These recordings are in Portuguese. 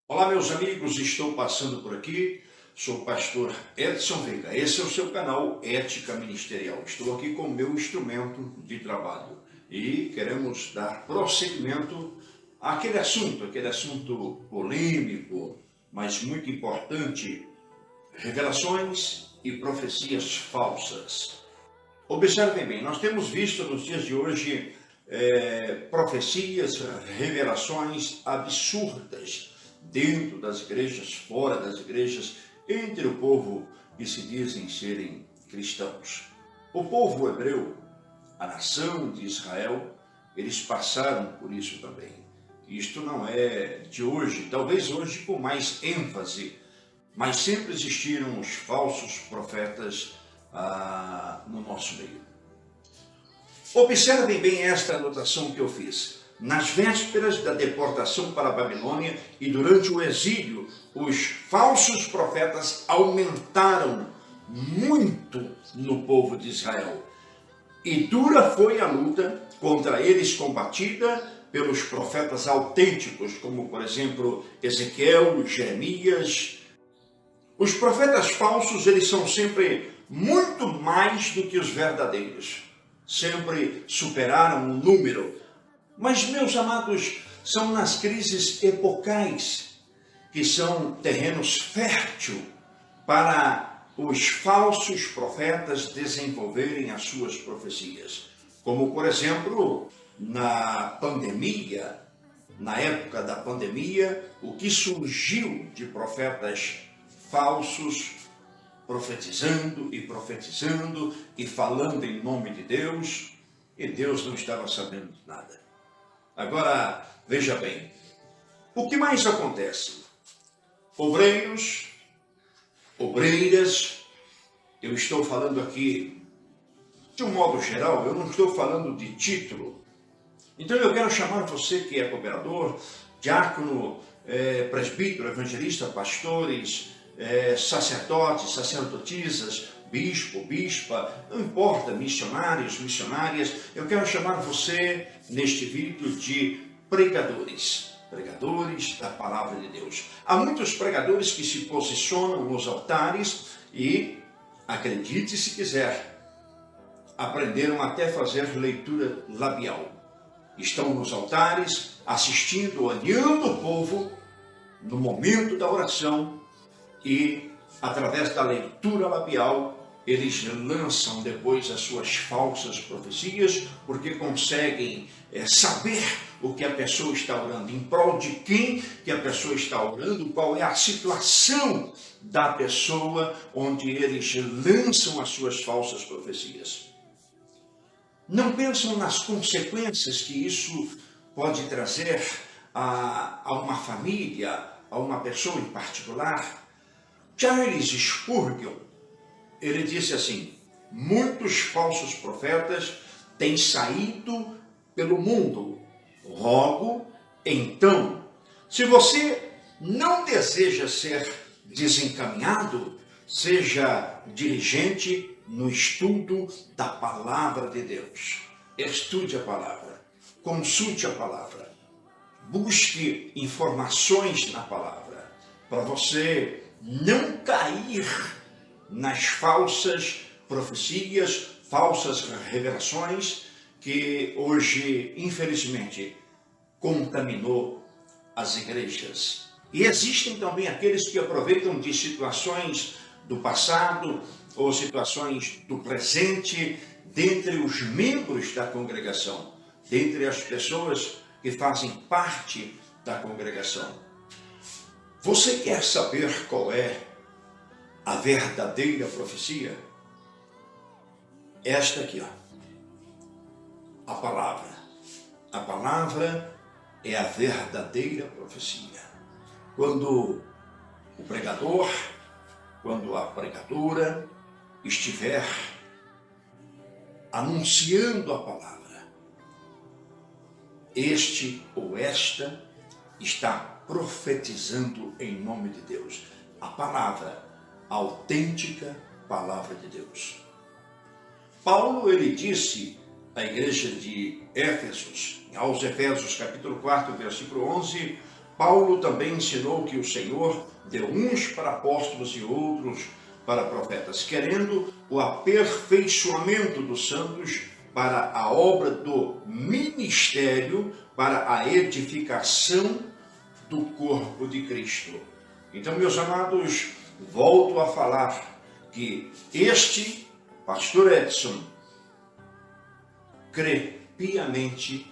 Olá, meus amigos, estou passando por aqui, sou o pastor Edson Veiga. Esse é o seu canal Ética Ministerial. Estou aqui com o meu instrumento de trabalho e queremos dar prosseguimento àquele assunto polêmico, mas muito importante: revelações e profecias falsas. Observem bem, nós temos visto nos dias de hoje profecias, revelações absurdas dentro das igrejas, fora das igrejas, entre o povo que se dizem serem cristãos. O povo hebreu, a nação de Israel, eles passaram por isso também. Isto não é de hoje, talvez hoje com mais ênfase, mas sempre existiram os falsos profetas no nosso meio. Observem bem esta anotação que eu fiz. Nas vésperas da deportação para a Babilônia e durante o exílio, os falsos profetas aumentaram muito no povo de Israel. E dura foi a luta contra eles, combatida pelos profetas autênticos, como por exemplo Ezequiel, Jeremias. Os profetas falsos, eles são sempre muito mais do que os verdadeiros. Sempre superaram o número. Mas, meus amados, são nas crises epocais que são terrenos férteis para os falsos profetas desenvolverem as suas profecias. Como, por exemplo, na pandemia, na época da pandemia, o que surgiu de profetas falsos profetizando e falando em nome de Deus, e Deus não estava sabendo de nada. Agora, veja bem, o que mais acontece? Obreiros, obreiras, eu estou falando aqui de um modo geral, eu não estou falando de título. Então eu quero chamar você que é cooperador, diácono, presbítero, evangelista, pastores, sacerdotes, sacerdotisas, bispo, bispa, não importa, missionários, missionárias, eu quero chamar você neste vídeo de pregadores da palavra de Deus. Há muitos pregadores que se posicionam nos altares e, acredite se quiser, aprenderam até fazer leitura labial. Estão nos altares, assistindo, olhando o povo no momento da oração e, através da leitura labial, eles lançam depois as suas falsas profecias, porque conseguem saber o que a pessoa está orando, em prol de quem que a pessoa está orando, qual é a situação da pessoa onde eles lançam as suas falsas profecias. Não pensam nas consequências que isso pode trazer a uma família, a uma pessoa em particular. Charles Spurgeon, ele disse assim: muitos falsos profetas têm saído pelo mundo. Rogo, então, se você não deseja ser desencaminhado, seja diligente no estudo da palavra de Deus. Estude a palavra, consulte a palavra, busque informações na palavra, para você não cair nas falsas profecias, falsas revelações que hoje, infelizmente, contaminou as igrejas. E existem também aqueles que aproveitam de situações do passado ou situações do presente dentre os membros da congregação, dentre as pessoas que fazem parte da congregação. Você quer saber qual é a verdadeira profecia? Esta aqui, ó. A palavra. A palavra é a verdadeira profecia. Quando o pregador, quando a pregadora estiver anunciando a palavra, este ou esta está profetizando em nome de Deus. A palavra, a autêntica palavra de Deus. Paulo, ele disse à igreja de Éfesos, aos Efésios, capítulo 4, versículo 11, Paulo também ensinou que o Senhor deu uns para apóstolos e outros para profetas, querendo o aperfeiçoamento dos santos para a obra do ministério, para a edificação do corpo de Cristo. Então, meus amados, volto a falar que este pastor Edson crê piamente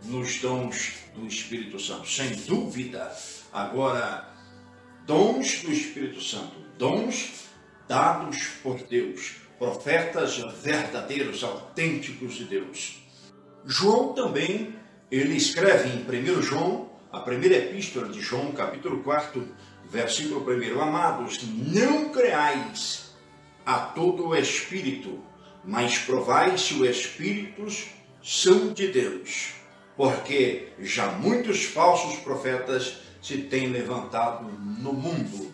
nos dons do Espírito Santo, sem dúvida. Agora, dons do Espírito Santo, dons dados por Deus, profetas verdadeiros, autênticos de Deus. João também, ele escreve em 1 João, a primeira epístola de João, capítulo 4, versículo 1: Amados, não creais a todo o Espírito, mas provai se os Espíritos são de Deus, porque já muitos falsos profetas se têm levantado no mundo.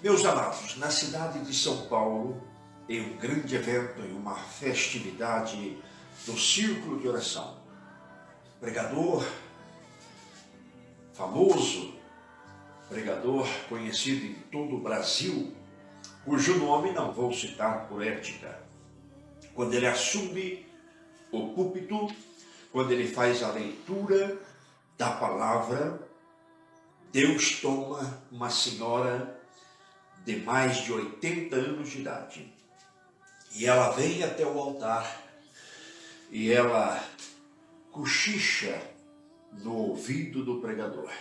Meus amados, na cidade de São Paulo, tem um grande evento e uma festividade do Círculo de Oração. Pregador famoso, pregador conhecido em todo o Brasil, cujo nome não vou citar por ética. Quando ele assume o púlpito, quando ele faz a leitura da palavra, Deus toma uma senhora de mais de 80 anos de idade e ela vem até o altar e ela cochicha no ouvido do pregador,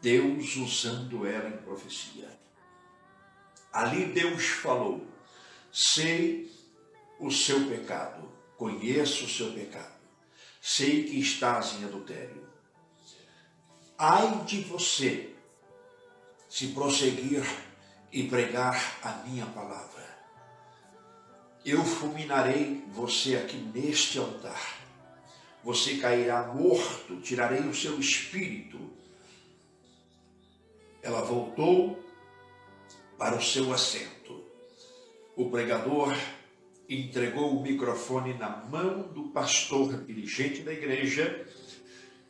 Deus usando ela em profecia. Ali Deus falou: sei o seu pecado, conheço o seu pecado, sei que estás em adultério. Ai de você se prosseguir e pregar a minha palavra. Eu fulminarei você aqui neste altar. Você cairá morto, tirarei o seu espírito. Ela voltou para o seu assento. O pregador entregou o microfone na mão do pastor dirigente da igreja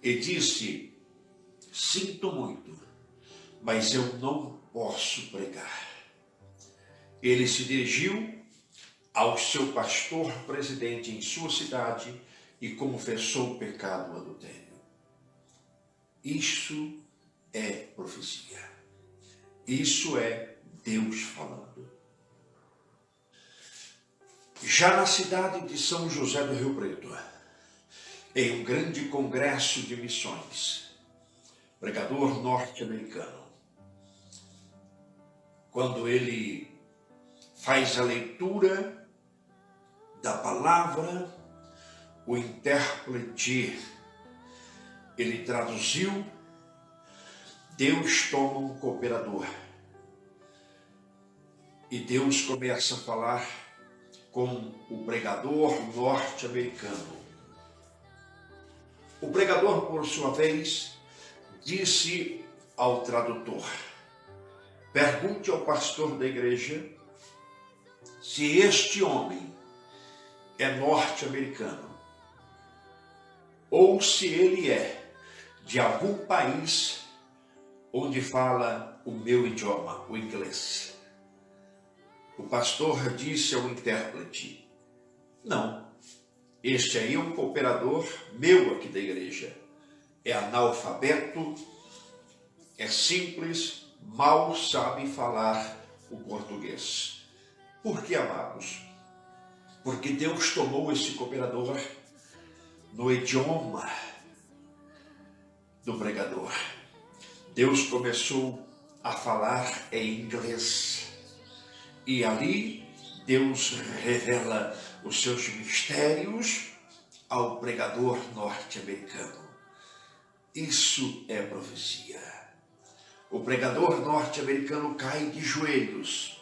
e disse: sinto muito, mas eu não posso pregar. Ele se dirigiu ao seu pastor presidente em sua cidade e confessou o pecado, o adultério. Isso é profecia. Isso é Deus falando. Já na cidade de São José do Rio Preto, em um grande congresso de missões, pregador norte-americano, quando ele faz a leitura da palavra, o intérprete, ele traduziu, Deus toma um cooperador e Deus começa a falar com o pregador norte-americano. O pregador, por sua vez, disse ao tradutor: pergunte ao pastor da igreja se este homem é norte-americano ou se ele é de algum país onde fala o meu idioma, o inglês. O pastor disse ao intérprete: não, este aí é um cooperador meu aqui da igreja. É analfabeto, é simples, mal sabe falar o português. Por que, amados? Porque Deus tomou esse cooperador no idioma do pregador. Deus começou a falar em inglês. E ali Deus revela os seus mistérios ao pregador norte-americano. Isso é profecia. O pregador norte-americano cai de joelhos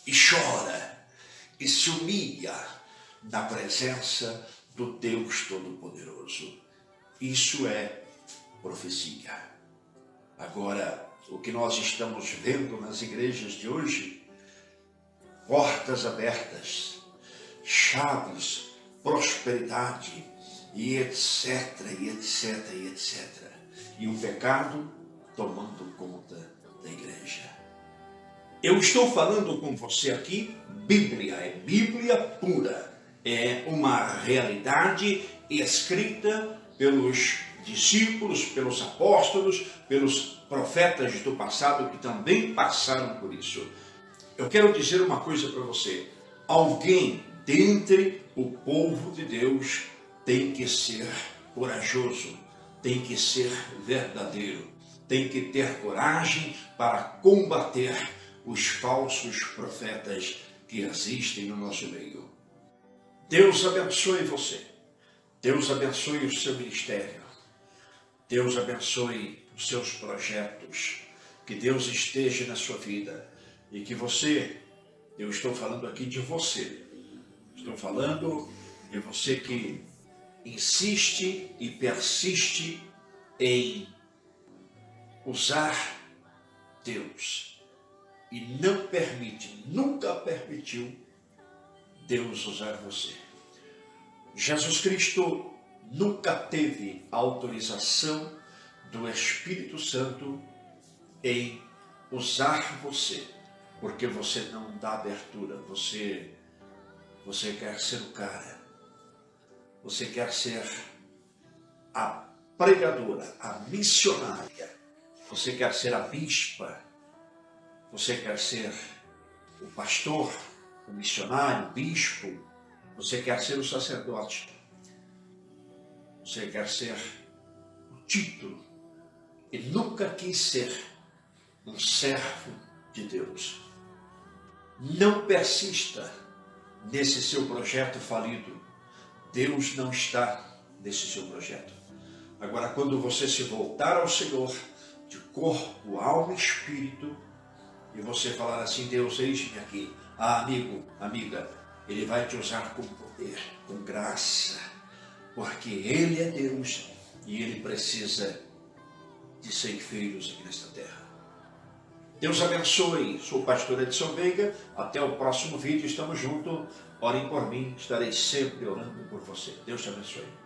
e chora e se humilha na presença do Deus Todo-Poderoso. Isso é profecia. Agora, o que nós estamos vendo nas igrejas de hoje, portas abertas, chaves, prosperidade, e etc, e etc, e etc. E o pecado tomando conta da igreja. Eu estou falando com você aqui, Bíblia, é Bíblia pura. É uma realidade escrita pelos discípulos, pelos apóstolos, pelos profetas do passado que também passaram por isso. Eu quero dizer uma coisa para você. Alguém dentre o povo de Deus tem que ser corajoso, tem que ser verdadeiro, tem que ter coragem para combater os falsos profetas que existem no nosso meio. Deus abençoe você. Deus abençoe o seu ministério. Deus abençoe os seus projetos. Que Deus esteja na sua vida. E que você, eu estou falando aqui de você. Estou falando de você que insiste e persiste em usar Deus. E não permite, nunca permitiu Deus usar você. Jesus Cristo nunca teve autorização do Espírito Santo em usar você, porque você não dá abertura, você quer ser o cara, você quer ser a pregadora, a missionária, você quer ser a bispa, você quer ser o pastor, o missionário, o bispo, você quer ser o sacerdote, você quer ser o título e nunca quis ser um servo de Deus. Não persista nesse seu projeto falido. Deus não está nesse seu projeto. Agora, quando você se voltar ao Senhor, de corpo, alma e espírito, e você falar assim, Deus, eis-me aqui. Ah, amigo, amiga, Ele vai te usar com poder, com graça, porque Ele é Deus e Ele precisa de ceifeiros aqui nesta terra. Deus abençoe. Sou o pastor Edson Veiga. Até o próximo vídeo. Estamos juntos. Orem por mim. Estarei sempre orando por você. Deus te abençoe.